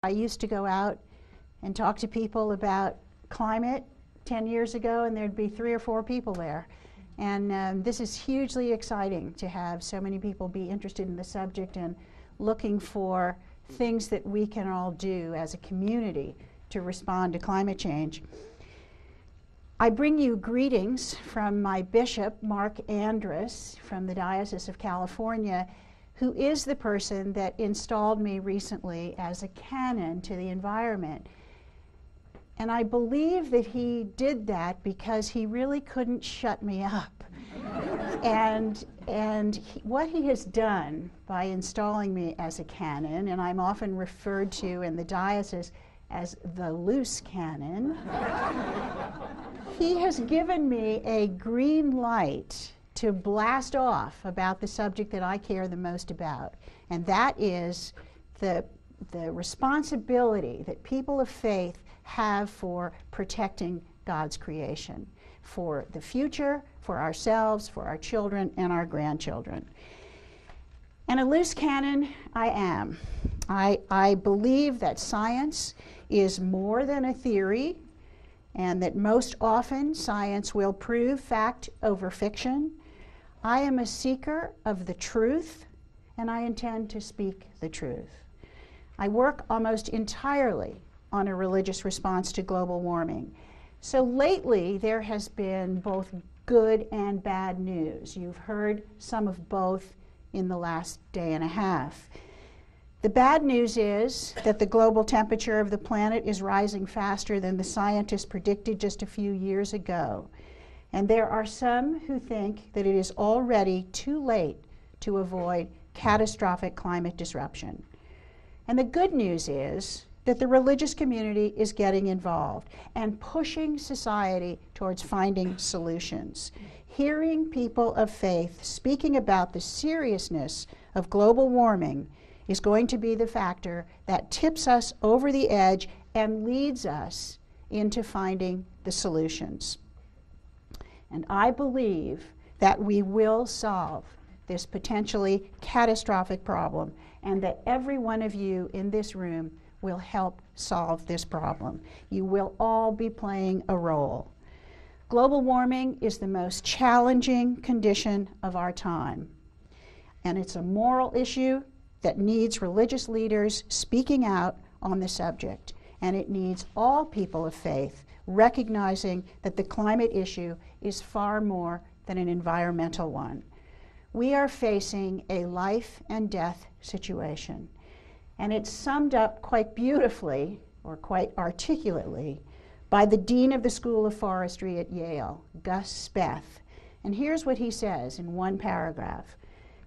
I used to go out and talk to people about climate 10 years ago, and there'd be 3 or 4 people there. And this is hugely exciting to have so many people be interested in the subject and looking for things that we can all do as a community to respond to climate change. I bring you greetings from my bishop, Mark Andrus, from the Diocese of California, who is the person that installed me recently as a canon to the environment. And I believe that he did that because he really couldn't shut me up. What he has done by installing me as a canon, and I'm often referred to in the diocese as the loose canon, he has given me a green light to blast off about the subject that I care the most about, and that is the responsibility that people of faith have for protecting God's creation, for the future, for ourselves, for our children, and our grandchildren. And a loose cannon I am. I believe that science is more than a theory, and that most often science will prove fact over fiction. I am a seeker of the truth, and I intend to speak the truth. I work almost entirely on a religious response to global warming. So lately, there has been both good and bad news. You've heard some of both in the last day and a half. The bad news is that the global temperature of the planet is rising faster than the scientists predicted just a few years ago. And there are some who think that it is already too late to avoid catastrophic climate disruption. And the good news is that the religious community is getting involved and pushing society towards finding solutions. Hearing people of faith speaking about the seriousness of global warming is going to be the factor that tips us over the edge and leads us into finding the solutions. And I believe that we will solve this potentially catastrophic problem, and that every one of you in this room will help solve this problem. You will all be playing a role. Global warming is the most challenging condition of our time, and it's a moral issue that needs religious leaders speaking out on the subject, and it needs all people of faith recognizing that the climate issue is far more than an environmental one. We are facing a life and death situation, and it's summed up quite beautifully, or quite articulately, by the Dean of the School of Forestry at Yale, Gus Speth. And here's what he says in one paragraph.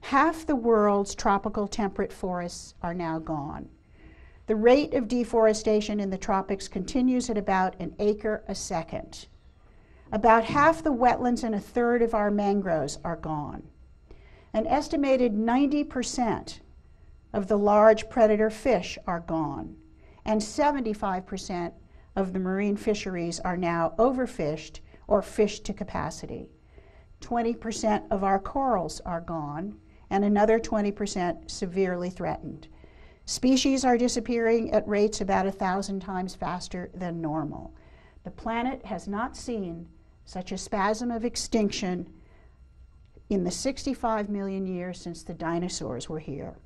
Half the world's tropical temperate forests are now gone. The rate of deforestation in the tropics continues at about an acre a second. About half the wetlands and a third of our mangroves are gone. An estimated 90% of the large predator fish are gone, and 75% of the marine fisheries are now overfished or fished to capacity. 20% of our corals are gone, and another 20% severely threatened. Species are disappearing at rates about 1,000 times faster than normal. The planet has not seen such a spasm of extinction in the 65 million years since the dinosaurs were here.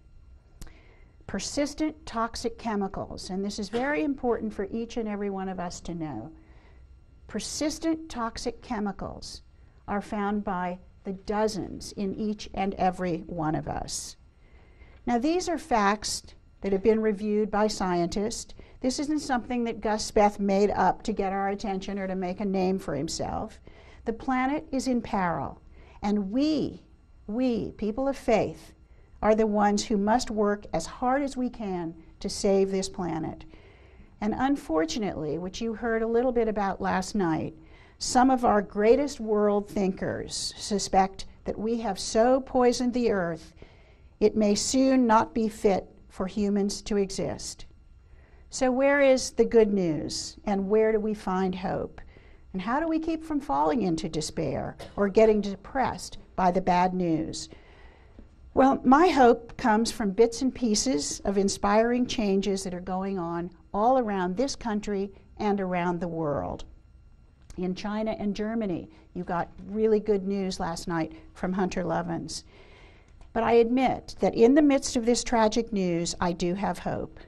Persistent toxic chemicals, and this is very important for each and every one of us to know. Persistent toxic chemicals are found by the dozens in each and every one of us. Now, these are facts that have been reviewed by scientists. This isn't something that Gus Speth made up to get our attention or to make a name for himself. The planet is in peril, and we, people of faith, are the ones who must work as hard as we can to save this planet. And unfortunately, which you heard a little bit about last night, some of our greatest world thinkers suspect that we have so poisoned the earth, it may soon not be fit for humans to exist. So where is the good news, and where do we find hope? And how do we keep from falling into despair or getting depressed by the bad news? Well, my hope comes from bits and pieces of inspiring changes that are going on all around this country and around the world. In China and Germany, you got really good news last night from Hunter Lovins. But I admit that in the midst of this tragic news, I do have hope.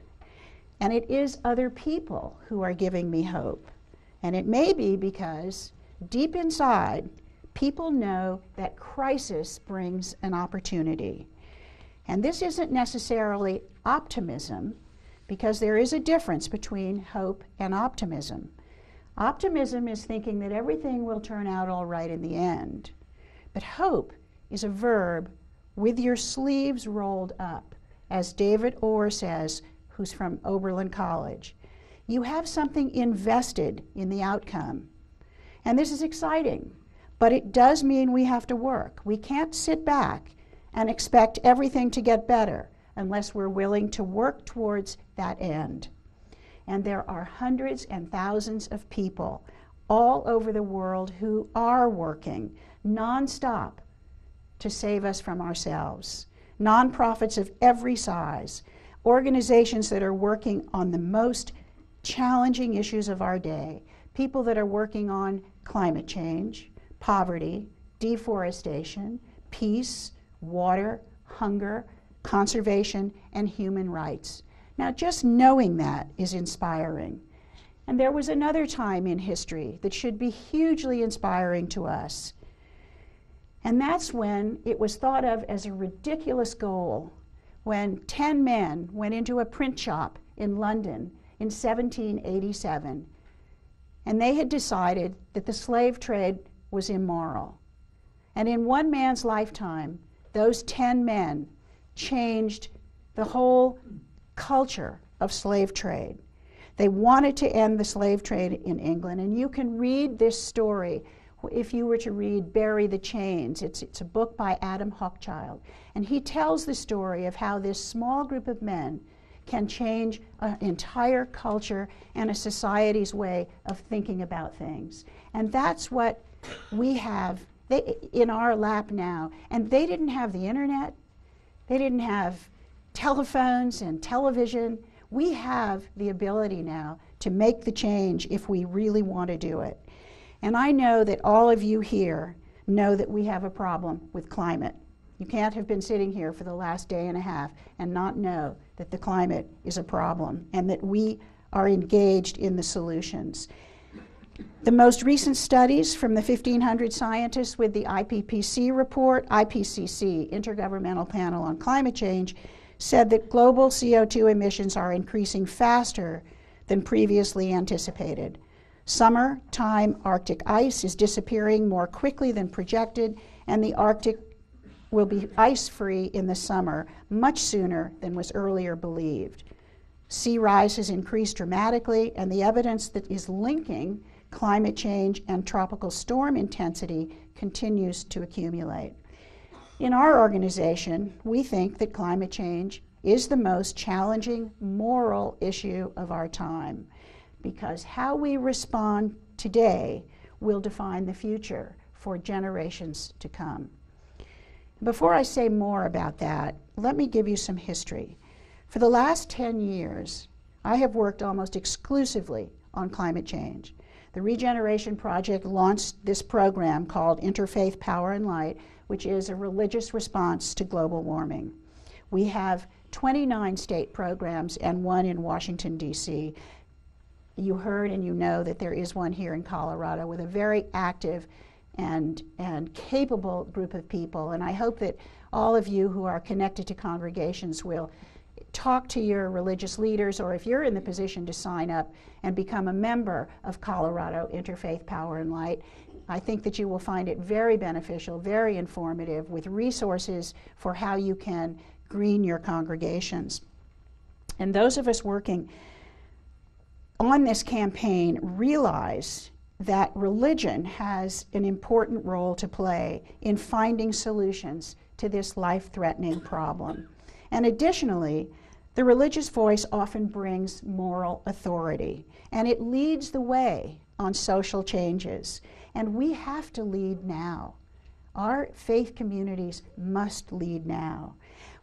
And it is other people who are giving me hope. And it may be because deep inside, people know that crisis brings an opportunity. And this isn't necessarily optimism, because there is a difference between hope and optimism. Optimism is thinking that everything will turn out all right in the end. But hope is a verb with your sleeves rolled up, as David Orr says, who's from Oberlin College. You have something invested in the outcome. And this is exciting, but it does mean we have to work. We can't sit back and expect everything to get better unless we're willing to work towards that end. And there are hundreds and thousands of people all over the world who are working nonstop to save us from ourselves. Nonprofits of every size, organizations that are working on the most challenging issues of our day, people that are working on climate change, poverty, deforestation, peace, water, hunger, conservation, and human rights. Now, just knowing that is inspiring. And there was another time in history that should be hugely inspiring to us. And that's when it was thought of as a ridiculous goal when 10 men went into a print shop in London in 1787, and they had decided that the slave trade was immoral. And in one man's lifetime, those 10 men changed the whole culture of slave trade. They wanted to end the slave trade in England, and you can read this story if you were to read Bury the Chains. It's a book by Adam Hochschild, and he tells the story of how this small group of men can change an entire culture and a society's way of thinking about things. And that's what we have in our lap now. And they didn't have the internet. They didn't have telephones and television. We have the ability now to make the change if we really want to do it. And I know that all of you here know that we have a problem with climate. You can't have been sitting here for the last day and a half and not know that the climate is a problem and that we are engaged in the solutions. The most recent studies from the 1,500 scientists with the IPCC report, IPCC, Intergovernmental Panel on Climate Change, said that global CO2 emissions are increasing faster than previously anticipated. Summertime Arctic ice is disappearing more quickly than projected, and the Arctic will be ice-free in the summer much sooner than was earlier believed. Sea rise has increased dramatically, and the evidence that is linking climate change and tropical storm intensity continues to accumulate. In our organization, we think that climate change is the most challenging moral issue of our time, because how we respond today will define the future for generations to come. Before I say more about that, let me give you some history. For the last 10 years, I have worked almost exclusively on climate change. The Regeneration Project launched this program called Interfaith Power and Light, which is a religious response to global warming. We have 29 state programs and one in Washington, D.C. You heard and you know that there is one here in Colorado with a very active and capable group of people. And I hope that all of you who are connected to congregations will talk to your religious leaders, or if you're in the position to sign up and become a member of Colorado Interfaith Power and Light, I think that you will find it very beneficial, very informative, with resources for how you can green your congregations. And those of us working on this campaign realize that religion has an important role to play in finding solutions to this life-threatening problem. And additionally, the religious voice often brings moral authority, and it leads the way on social changes. And we have to lead now. Our faith communities must lead now.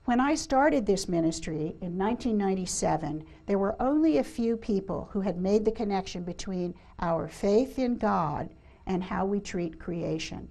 When I started this ministry in 1997, there were only a few people who had made the connection between our faith in God and how we treat creation.